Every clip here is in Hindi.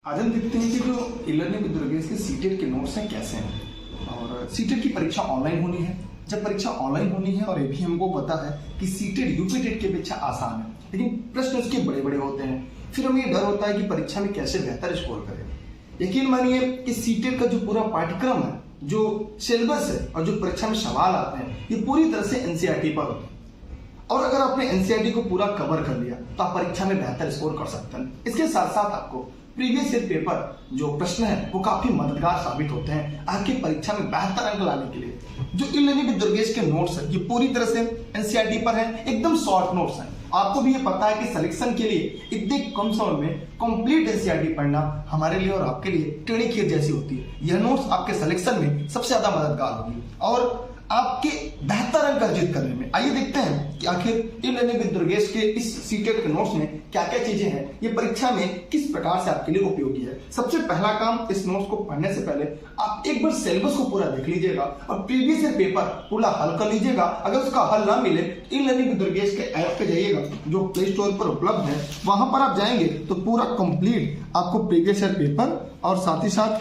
आज हम देखते हैं कि जो ई-लर्निंग विद दुर्गेश के सीटेट के नोट्स हैं कैसे हैं। और सीटेट की परीक्षा ऑनलाइन होनी है। जब परीक्षा ऑनलाइन होनी है और ये भी हमको पता है कि सीटेट यूपीटेट की अपेक्षा आसान है, लेकिन प्रश्न उसके बड़े बड़े होते हैं। फिर हमें ये डर होता है कि परीक्षा में कैसे बेहतर स्कोर करें। यकीन मानिए कि सीटेट का जो पूरा पाठ्यक्रम है, जो सिलेबस है और जो परीक्षा में सवाल आते हैं, ये पूरी तरह से एनसीईआरटी पर होते हैं। और अगर आपने एनसीईआरटी को पूरा कवर कर लिया तो आप परीक्षा में बेहतर स्कोर कर सकते हैं। इसके साथ साथ आपको प्रीवियस ईयर पेपर जो प्रश्न है वो काफी मददगार साबित होते हैं आपकी परीक्षा में बेहतर अंक लाने के लिए। जो ई-लर्निंग विद दुर्गेश के नोट्स है ये पूरी तरह से एनसीईआरटी पर है, एकदम शॉर्ट नोट्स हैं। आपको भी ये पता है कि सिलेक्शन के लिए इतने कम समय में कंप्लीट एनसीईआरटी पढ़ना हमारे लिए और आपके लिए टेढ़ी खीर जैसी होती है। यह नोट्स आपके सिलेक्शन में सबसे ज्यादा मददगार होगी और आपके बेहतर अंक अर्जित करने में। आइए देखते हैं कि आखिर ई-लर्निंग विद दुर्गेश के इस सीटेट के नोट्स में क्या क्या चीजें हैं, ये परीक्षा में किस प्रकार से आपके लिए उपयोगी है। सबसे पहला काम, इस नोट्स को पढ़ने से पहले आप एक बार सिलेबस को पूरा देख लीजिएगा और प्रीवियस ईयर पेपर पूरा हल कर लीजिएगा। अगर उसका हल ना मिले तो ई-लर्निंग विद दुर्गेश के ऐप पे जाइएगा जो प्ले स्टोर पर उपलब्ध है। वहां पर आप जाएंगे तो पूरा कंप्लीट आपको प्रीवियस ईयर पेपर और साथ ही साथ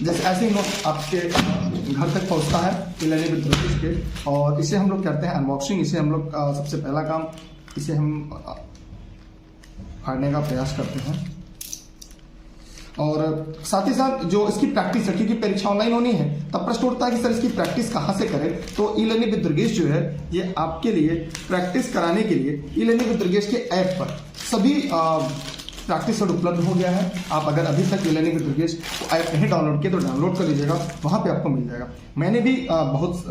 जैसे ऐसे ही नोट आपके घर तक पहुंचता है ई-लर्निंग विद दुर्गेश के। और इसे हम लोग करते हैं अनबॉक्सिंग। इसे हम लोग सबसे पहला काम, इसे हम फाड़ने का प्रयास करते हैं और साथ ही साथ जो इसकी प्रैक्टिस है, क्योंकि परीक्षा ऑनलाइन होनी है, तब प्रश्न उठता है कि सर इसकी प्रैक्टिस कहाँ से करें। तो ई-लर्निंग विद दुर्गेश जो है ये आपके लिए प्रैक्टिस कराने के लिए ई-लर्निंग विद दुर्गेश के ऐप पर सभी प्रैक्टिस सेट उपलब्ध हो गया है। आप अगर अभी तक ई-लर्निंग विद दुर्गेश ऐप नहीं डाउनलोड किया तो डाउनलोड कर लीजिएगा, वहां पे आपको मिल जाएगा। मैंने भी बहुत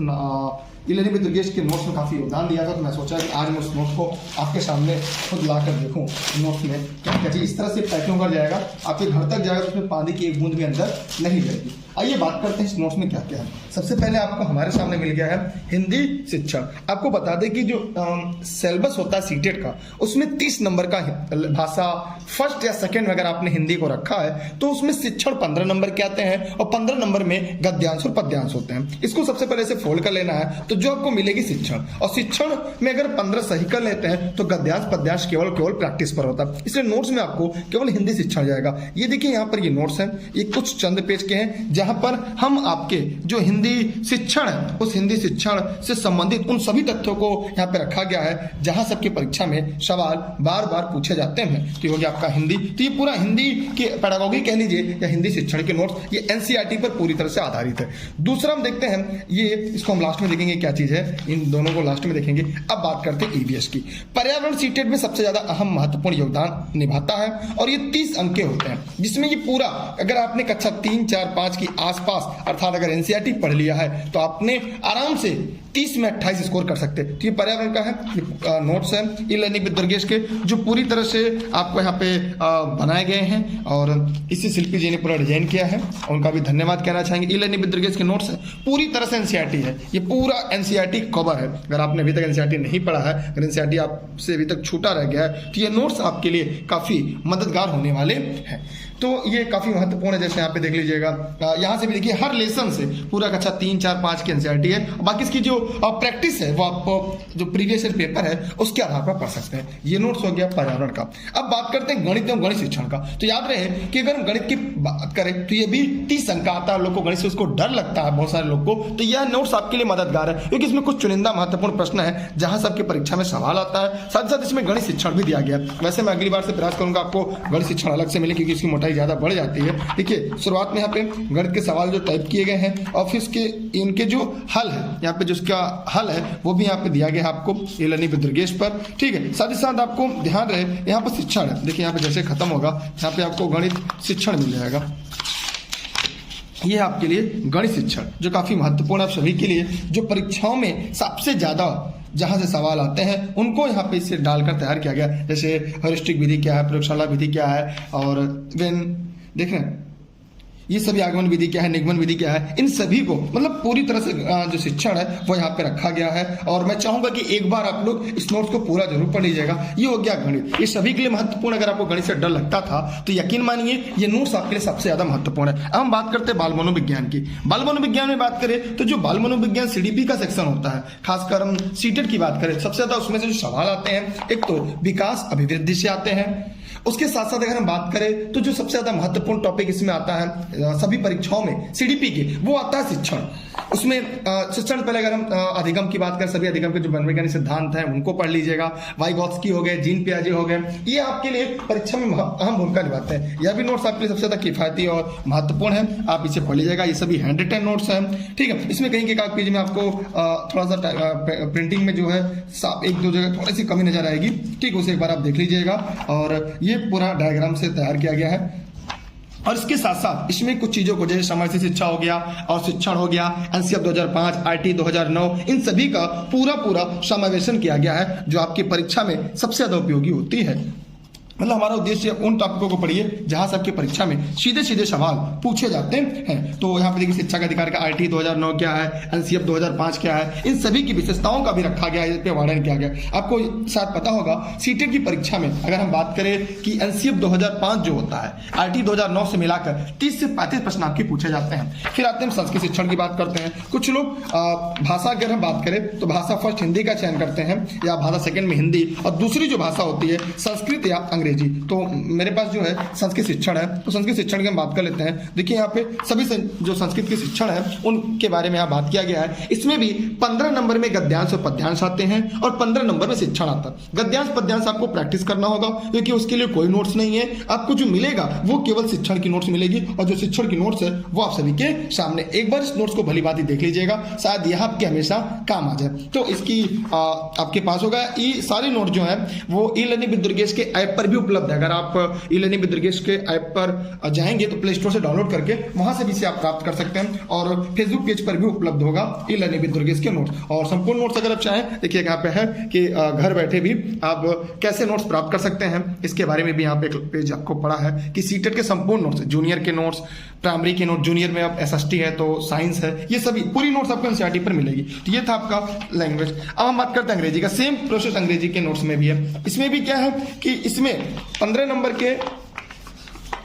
ई-लर्निंग विद दुर्गेश के नोट्स में काफी योगदान दिया था, तो मैं सोचा कि आज मैं उस नोट्स को आपके सामने खुद ला कर देखूं। नोट्स में क्या क्या चीज इस तरह से पैकिंग कर जाएगा, आपके घर तक जाएगा तो उसमें पानी की एक बूंद भी अंदर नहीं जाएगी। आइए बात करते हैं इस नोट्स में क्या क्या है। सबसे पहले आपको हमारे सामने मिल गया है हिंदी शिक्षण। आपको बता दें कि जो सिलेबस होता है सीटेट का, उसमें 30 नंबर का भाषा फर्स्ट या सेकंड में अगर आपने हिंदी को रखा है तो उसमें शिक्षण 15 नंबर के आते हैं और 15 नंबर में गद्यांश और पद्यांश होते हैं। इसको सबसे पहले से फोल्ड कर लेना है तो जो आपको मिलेगी शिक्षण, और शिक्षण में अगर 15 सही कर लेते हैं तो गद्यांश पद्यांश केवल प्रैक्टिस पर होता है। इसलिए नोट्स में आपको केवल हिंदी शिक्षण जाएगा। ये देखिए यहाँ पर ये नोट्स हैं, ये कुछ चंद पेज के हैं जहां पर हम आपके जो हिंदी शिक्षण है उस हिंदी शिक्षण से संबंधित उन सभी तथ्यों को यहाँ पे रखा गया है जहां सबकी परीक्षा में सवाल बार बार पूछे जाते हैं। तो ये हो गया आपका हिंदी। तो ये पूरा हिंदी के पेडागोगी कह लीजिए या हिंदी शिक्षण के नोट्स, ये एनसीईआरटी पर पूरी तरह से आधारित है। दूसरा हम देखते हैं, ये इसको हम लास्ट में देखेंगे क्या चीज है, इन दोनों को लास्ट में देखेंगे। अब बात करते हैं ईवीएस की। पर्यावरण सीटेट में सबसे ज्यादा अहम महत्वपूर्ण योगदान निभाता है और ये 30 अंक के होते हैं, जिसमें ये पूरा अगर आपने कक्षा 3, 4, 5 की आसपास अर्थात अगर एनसीईआरटी पढ़ लिया है तो आपने आराम से 30 में 28 स्कोर कर सकते हैं। तो ये पर्यावरण का है, ये नोट्स है ई-लर्निंग विद दुर्गेश के, जो पूरी तरह से आपको यहाँ पे बनाए गए हैं और इसी शिल्पी जी ने पूरा डिजाइन किया है, उनका भी धन्यवाद कहना चाहेंगे। ई-लर्निंग विद दुर्गेश के नोट्स है, पूरी तरह से एनसीईआरटी है, ये पूरा एनसीईआरटी कवर है। अगर आपने अभी तक एनसीईआरटी नहीं पढ़ा है, अगर एनसीईआरटी आपसे अभी तक छूटा रह गया है तो ये नोट्स आपके लिए काफी मददगार होने वाले हैं। तो ये काफी महत्वपूर्ण है। जैसे यहाँ पे देख लीजिएगा, यहाँ से भी देखिए हर लेसन से पूरा कक्षा 3, 4, 5 की एनसीईआरटी है। बाकी इसकी जो प्रैक्टिस है वो आपको जो प्रीवियस ईयर पेपर है उसके आधार पर पढ़ सकते हैं। ये नोट्स हो गया पर्यावरण का। अब बात करते हैं गणित एवं गणित शिक्षण का। तो याद रहे कि अगर हम गणित की बात करें तो ये भी 30 अंक का आता है। लोग को गणित से उसको डर लगता है बहुत सारे लोग को, तो यह नोट्स आपके लिए मददगार है क्योंकि इसमें कुछ चुनिंदा महत्वपूर्ण प्रश्न है जहां सबके परीक्षा में सवाल आता है। साथ ही साथ इसमें गणित शिक्षण भी दिया गया है। वैसे मैं अगली बार से प्रयास करूंगा आपको गणित शिक्षण अलग से मिले क्योंकि इसकी मोटाई ज्यादा बढ़ जाती है। देखिए शुरुआत में यहाँ पे गणित के सवाल जो टाइप किए गए हैं और फिर इसके इनके जो हल है, यहाँ पे जो इसका हल है वो भी यहाँ पे दिया गया है आपको ई-लर्निंग विद दुर्गेश पर। ठीक है, साथ ही साथ आपको ध्यान रहे यहाँ पर शिक्षण है। देखिए यहाँ पे जैसे खत्म होगा यहाँ पे आपको गणित शिक्षण मिल जाएगा। ये है आपके लिए गणित शिक्षण जो काफी महत्वपूर्ण है आप सभी के लिए, जो परीक्षाओं में सबसे ज्यादा जहां से सवाल आते हैं उनको यहाँ पे इसे डालकर तैयार किया गया। जैसे हेuriस्टिक विधि क्या है, प्रयोगशाला विधि क्या है, और वेन देख रहे हैं ये सभी आगमन विधि क्या है, निगमन विधि क्या है, इन सभी को मतलब पूरी तरह से जो शिक्षण है वो यहाँ पे रखा गया है। और मैं चाहूंगा कि एक बार आप लोग इस नोट्स को पूरा जरूर पढ़ लीजिएगा। ये हो गया गणित, ये सभी के लिए महत्वपूर्ण। अगर आपको गणित से डर लगता था तो यकीन मानिए ये नोट्स आपके लिए सबसे ज्यादा महत्वपूर्ण है। अब हम बात करते हैं बाल मनोविज्ञान की। बाल मनोविज्ञान में बात करें तो जो बाल मनोविज्ञान सीडीपी का सेक्शन होता है, खासकर हम सीटेट की बात करें, सबसे ज्यादा उसमें से जो सवाल आते हैं एक तो विकास अभिवृद्धि से आते हैं उसके साथ साथ अगर हम बात करें तो जो सबसे ज्यादा महत्वपूर्ण टॉपिक इसमें आता है सभी परीक्षाओं में सीडीपी के, वो आता है शिक्षण। उसमें शिक्षण पहले अगर हम अधिगम की बात करें, सभी अधिगम के जो मनोवैज्ञानिक सिद्धांत हैं उनको पढ़ लीजिएगा। वाइगॉत्स्की हो गए, जीन पियाजे हो गए, ये आपके लिए परीक्षा में अहम भूमिका निभाते हैं। यह भी नोट्स आपके लिए सबसे ज्यादा किफायती और महत्वपूर्ण है, आप इसे पढ़ लीजिएगा। ये सभी हैंड रिटन नोट्स हैं, ठीक है। इसमें कहीं एक पेज में आपको थोड़ा सा प्रिंटिंग में जो है एक दो जगह थोड़ी सी कमी नजर आएगी, ठीक, उसे एक बार आप देख लीजिएगा। और ये पूरा डायग्राम से तैयार किया गया है। और इसके साथ साथ इसमें कुछ चीजों को जैसे सामाजिक शिक्षा हो गया और शिक्षण हो गया, एनसीएफ 2005, आईटी 2009, इन सभी का पूरा समावेशन किया गया है जो आपकी परीक्षा में सबसे ज्यादा उपयोगी होती है। मतलब हमारा उद्देश्य उन टॉपिकों को पढ़िए जहां से आपके परीक्षा में सीधे सीधे सवाल पूछे जाते हैं। तो यहाँ पे देखिए शिक्षा का अधिकार का आईटी 2009 क्या है, एनसीएफ 2005 क्या है, इन सभी की विशेषताओं का भी रखा गया है, इस पे वर्णन किया गया। आपको शायद पता होगा सीटेट की परीक्षा में अगर हम बात करें कि एनसीएफ 2005 जो होता है आईटी 2009 से मिलाकर 30 से 35 प्रश्न आपके पूछे जाते हैं। फिर आते हैं संस्कृत शिक्षण की बात करते हैं। कुछ लोग भाषा अगर हम बात करें तो भाषा फर्स्ट हिंदी का चयन करते हैं या भाषा सेकंड में हिंदी और दूसरी जो भाषा होती है संस्कृत या अंग्रेजी। तो मेरे पास जो है संस्कृत शिक्षण है, तो संस्कृत शिक्षण की हम बात कर लेते हैं। देखिए यहाँ पे सभी जो संस्कृत के शिक्षण है उनके बारे में यहाँ बात किया गया है। इसमें भी 15 नंबर में गद्यांश और पद्यांश आते हैं और 15 नंबर में शिक्षण आता है। गद्यांश पद्यांश आपको प्रैक्टिस करना होगा क्योंकि उसके लिए कोई नोट्स नहीं है। आपको जो मिलेगा वो केवल शिक्षण की नोट्स मिलेगी और जो शिक्षण की नोट्स है वो आप सभी के सामने। एक बार इस नोट्स को भली भांति देख लीजिएगा, शायद यह आपके हमेशा काम आ जाए। तो इसकी आपके पास होगा। ये सारे नोट जो है वो ई लर्निंग विद दुर्गेश के ऐप पर भी उपलब्ध है। अगर आप ई लर्निंग विद दुर्गेश के ऐप पर जाएंगे तो प्ले स्टोर से डाउनलोड करके वहां से भी इसे आप प्राप्त कर सकते हैं और फेसबुक पेज पर भी उपलब्ध होगा ई लर्निंग विद दुर्गेश के नोट्स। और संपूर्ण नोट्स अगर आप चाहें, देखिए यहाँ पे है कि घर बैठे भी आप कैसे नोट्स प्राप्त कर सकते हैं, इसके बारे में भी यहाँ पे एक पेज आपको पड़ा है कि सीटेट के संपूर्ण नोट्स, जूनियर के नोट्स, प्राइमरी के नोट, जूनियर में अब एसएसटी है तो साइंस है, ये सभी पूरी नोट्स आपको एनसीईआरटी पर मिलेगी। तो ये था आपका लैंग्वेज। अब हम बात करते हैं अंग्रेजी का। सेम प्रोसेस अंग्रेजी के नोट्स में भी है। इसमें भी क्या है कि इसमें 15 नंबर के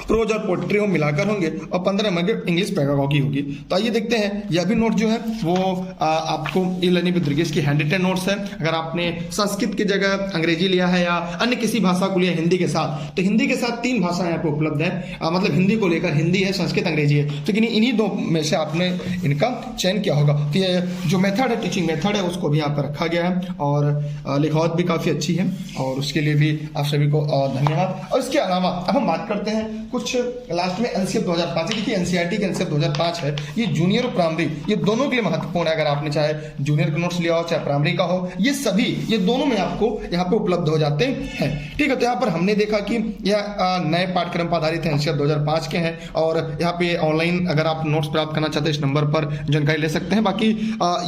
प्रोज और पोट्री हो मिलाकर होंगे और 15 नंबर के इंग्लिश पेडागॉजी होगी। तो आइए देखते हैं, यह भी नोट जो है वो आपको ई लर्निंग विद दुर्गेश की हैंड रिटन नोट्स है। अगर आपने संस्कृत की जगह अंग्रेजी लिया है या अन्य किसी भाषा को लिया हिंदी के साथ, तो हिंदी के साथ 3 भाषा यहाँ पे उपलब्ध है। मतलब हिंदी को लेकर हिंदी है, संस्कृत, अंग्रेजी है। तो इन्हीं 2 में से आपने इनका चयन किया होगा। तो ये जो मेथड है, टीचिंग मेथड है, उसको भी यहाँ पर रखा गया है और लिखावट भी काफी अच्छी है और उसके लिए भी आप सभी को धन्यवाद। और इसके अलावा अब हम बात करते हैं कुछ लास्ट में एनसीएफ 2005। देखिए एनसीईआरटी के एनसीएफ 2005 है, ये जूनियर और प्राइमरी ये दोनों के लिए महत्वपूर्ण है। अगर आपने चाहे जूनियर का नोट्स लिया हो चाहे प्राइमरी का हो, ये सभी ये दोनों में आपको यहाँ पे उपलब्ध हो जाते हैं, ठीक है। तो यहाँ पर हमने देखा कि यह नए पाठ्यक्रम पर आधारित एनसीएफ 2005 के हैं और यहाँ पे ऑनलाइन अगर आप नोट्स प्राप्त करना चाहते हैं इस नंबर पर जानकारी ले सकते हैं। बाकी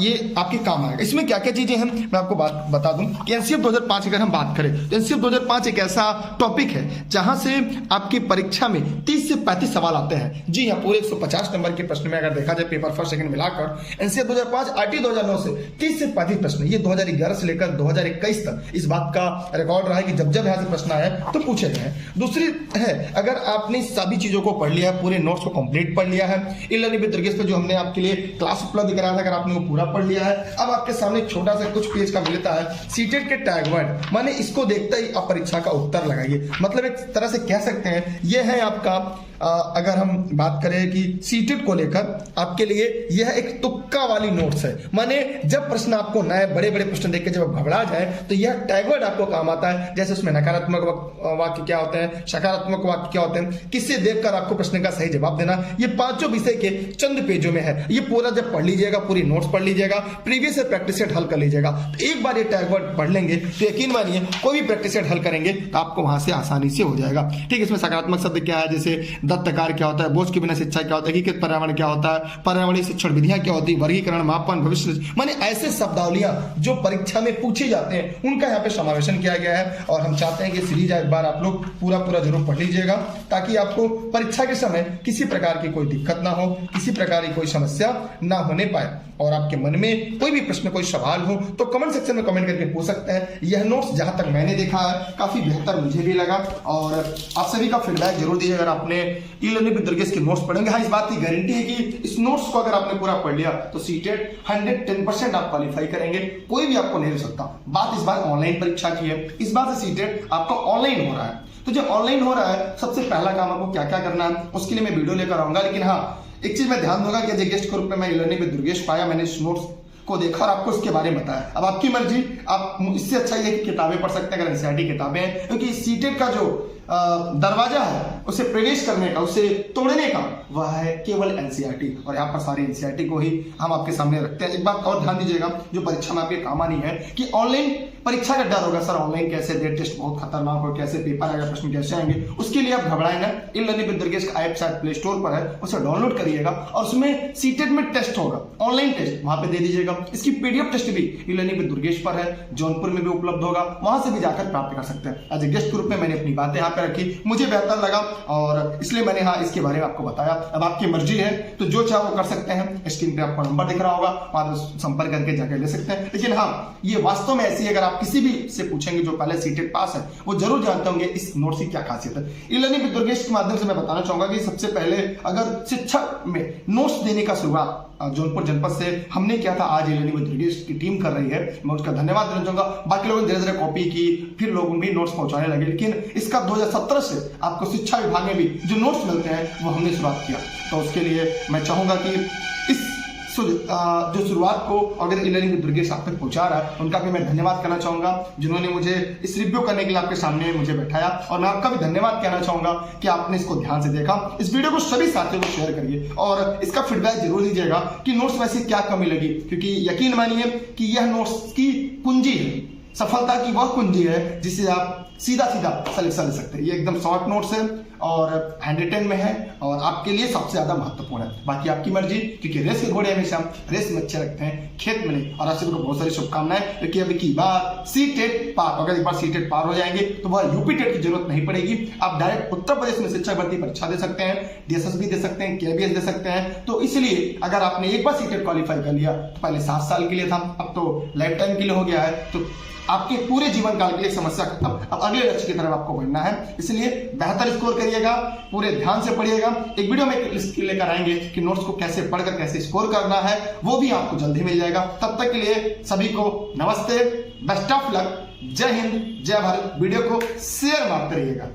ये आपके काम आएगा। इसमें क्या क्या चीजें हैं मैं आपको बता दूं कि एनसीएफ 2005 अगर हम बात करें तो एनसीएफ 2005 एक ऐसा टॉपिक है जहां से आपकी परीक्षा में 30 से 35 सवाल आते हैं। जी हाँ, पूरे 150 नंबर के प्रश्न में अगर देखा जाए पेपर फर्स्ट सेकंड मिलाकर एनसीएफ 2005 आईटी 2009 से 30 से 35 प्रश्न, ये 2011 से लेकर 2021 तक इस बात का रिकॉर्ड रहा है कि जब जब यहाँ से प्रश्न आए तो पूछे गए। दूसरी है, अगर आपने सभी चीजों को पढ़ लिया है, पूरे नोट्स को कंप्लीट पढ़ लिया है, ई लर्निंग विद दुर्गेश पे जो हमने आपके लिए क्लास उपलब्ध कराया था, अगर आपने वो पूरा पढ़ लिया है, अब आपके सामने एक छोटा सा कुछ पेज का मिलता है सीटेट के टैग वर्ड, माने इसको देखते ही आप परीक्षा का उत्तर लगाइए। मतलब एक तरह से कह सकते हैं ये है आपका अगर हम बात करें कि सीटेट को लेकर आपके लिए यह एक तुक्का वाली नोट्स है। माने जब प्रश्न आपको नए बड़े बड़े प्रश्न देख के जब घबरा जाए तो यह टैगवर्ड आपको काम आता है। जैसे उसमें नकारात्मक वाक्य क्या होते हैं, सकारात्मक वाक्य क्या होते हैं, किससे देखकर आपको प्रश्न का सही जवाब देना, ये 5 विषय के चंद पेजों में है। ये पूरा जब पढ़ लीजिएगा, पूरी नोट्स पढ़ लीजिएगा, प्रीवियस प्रैक्टिस सेट हल कर लीजिएगा, तो एक बार ये टैगवर्ड पढ़ लेंगे तो यकीन मानिए कोई भी प्रैक्टिस सेट हल करेंगे तो आपको वहां से आसानी से हो जाएगा। ठीक, इसमें सकारात्मक शब्द क्या है, जैसे दत्तकार क्या होता है, बोझ के बिना शिक्षा क्या होता है, एकीकृत पर्यावरण क्या होता है, पर्यावरणीय शिक्षण विधियां क्या होती है, वर्गीकरण, मापन, भविष्य, माने ऐसे शब्दावलियां जो परीक्षा में पूछे जाते हैं उनका यहाँ पे समावेशन किया गया है। और हम चाहते हैं कि सीरीज एक बार आप लोग पूरा जरूर पढ़ लीजिएगा ताकि आपको परीक्षा के समय किसी प्रकार की कोई दिक्कत ना हो, किसी प्रकार की कोई समस्या ना होने पाए। और आपके मन में कोई भी प्रश्न, कोई सवाल हो तो कमेंट सेक्शन में कमेंट करके पूछ सकते हैं। यह नोट्स जहां तक मैंने देखा है काफी बेहतर मुझे भी लगा और आप सभी का फीडबैक जरूर दीजिए अगर आपने ई लर्निंग विद दुर्गेश के नोट्स पढ़ेंगे। हाँ, इस बात की गारंटी है कि इस नोट्स को अगर आपने पूरा पढ़ लिया तो सीटेट 110% आप क्वालिफाई करेंगे, कोई भी आपको नहीं रोक सकता। बात इस बार ऑनलाइन परीक्षा की है, इस बार से सीटेट आपका ऑनलाइन हो रहा है। तो जो ऑनलाइन हो रहा है, सबसे पहला काम आपको क्या क्या करना है उसके लिए मैं वीडियो लेकर आऊंगा। लेकिन हाँ, एक चीज मैं ध्यान दूंगा कि गेस्ट के रूप में मैं ई-लर्निंग विद दुर्गेश पाया, मैंने इस नोट्स को देखा और आपको इसके बारे में बताया। अब आपकी मर्जी, आप इससे अच्छा ये कि किताबें पढ़ सकते हैं अगर एनसीईआरटी किताबें हैं, क्योंकि सीटेट का जो दरवाजा है उसे प्रवेश करने का, उसे तोड़ने का, वह है केवल एनसीईआरटी। और यहाँ पर सारे एनसीईआरटी को ही हम आपके सामने रखते हैं। एक बात और ध्यान दीजिएगा जो परीक्षा में आपके काम आनी है कि ऑनलाइन परीक्षा का डर होगा, सर ऑनलाइन कैसे दे, टेस्ट बहुत खतरनाक हो, कैसे पेपर आएगा, प्रश्न कैसे आएंगे, उसके लिए आप घबराएं ना। ई-लर्निंग विद दुर्गेश का ऐप शायद प्ले स्टोर पर है, उसे डाउनलोड करिएगा और उसमें सीटेट में टेस्ट होगा, ऑनलाइन टेस्ट, वहां पे दे दीजिएगा। इसकी पीडीएफ टेस्ट भी ई-लर्निंग विद दुर्गेश पर है, जौनपुर में भी उपलब्ध होगा, वहां से भी जाकर प्राप्त कर सकते हैं। एज ए गेस्ट के रूप में मैंने अपनी बातें यहाँ पे रखी, मुझे बेहतर लगा और इसलिए मैंने हाँ इसके बारे में आपको बताया। अब आपकी मर्जी है तो जो चाहे वो कर सकते हैं, स्क्रीन पे आपको नंबर दिख रहा होगा, वहां पर संपर्क करके जाकर ले सकते हैं। लेकिन हाँ, ये वास्तव में ऐसी है, अगर आप किसी भी से पूछेंगे जो पहले सीटेट पास है, वो जरूर जानते होंगे इस नोट्स की क्या खासियत है। ई-लर्निंग विद दुर्गेश के माध्यम से मैं बताना चाहूंगा कि सबसे पहले अगर शिक्षा में नोट्स देने का शुरुआत जौनपुर जनपद से हमने किया था, आज ई-लर्निंग विद दुर्गेश की टीम कर रही है, मैं उसका धन्यवाद देना चाहूंगा। बाकी लोगों ने धीरे धीरे कॉपी की, फिर लोग भी नोट्स पहुंचाने लगे, लेकिन इसका 2017 से आपको शिक्षा विभाग में भी जो नोट्स मिलते हैं वो हमने शुरुआत किया। तो उसके लिए मैं चाहूंगा कि इस जो शुरुआत को अगर ई-लर्निंग विद दुर्गेश आप तक पहुंचा रहा है, उनका भी मैं धन्यवाद करना चाहूंगा जिन्होंने मुझे इस रिव्यू करने के लिए आपके सामने मुझे बैठाया। और मैं आपका भी धन्यवाद कहना चाहूंगा कि आपने इसको ध्यान से देखा। इस वीडियो को सभी साथियों को शेयर करिए और इसका फीडबैक जरूर दीजिएगा कि नोट्स में से क्या कमी लगी, क्योंकि यकीन मानिए कि यह नोट्स की कुंजी है, सफलता की वह कुंजी है जिसे आप सीधा सीधा सलीसा ले सकते हैं। ये एकदम शॉर्ट नोट्स है और हैंड रिटन में है और आपके लिए सबसे ज्यादा महत्वपूर्ण है। बाकी आपकी मर्जी, क्योंकि रेस के घोड़े हमेशा रेस में अच्छे रखते हैं, खेत में नहीं। और आप सभी को बहुत सारी शुभकामनाएं, क्योंकि अभी की बार सीटेट पार, अगर एक बार सीटेट पार हो जाएंगे तो वह यूपी टेट की जरूरत नहीं पड़ेगी। आप डायरेक्ट उत्तर प्रदेश में शिक्षक भर्ती परीक्षा दे सकते हैं, डीएसएसबी दे सकते हैं, केबीएस दे सकते हैं। तो इसलिए अगर आपने एक बार सीटेट क्वालिफाई कर लिया तो पहले 7 साल के लिए था, अब तो लाइफ टाइम के लिए हो गया है, तो आपके पूरे जीवन काल के लिए समस्या खत्म। अब अगले लक्ष्य की तरफ आपको बढ़ना है, इसलिए बेहतर स्कोर करिएगा, पूरे ध्यान से पढ़िएगा। एक वीडियो में लिस्ट लेकर आएंगे कि नोट्स को कैसे पढ़कर कैसे स्कोर करना है, वो भी आपको जल्दी मिल जाएगा। तब तक के लिए सभी को नमस्ते, बेस्ट ऑफ लक, जय हिंद, जय भारत। वीडियो को शेयर मारते रहिएगा।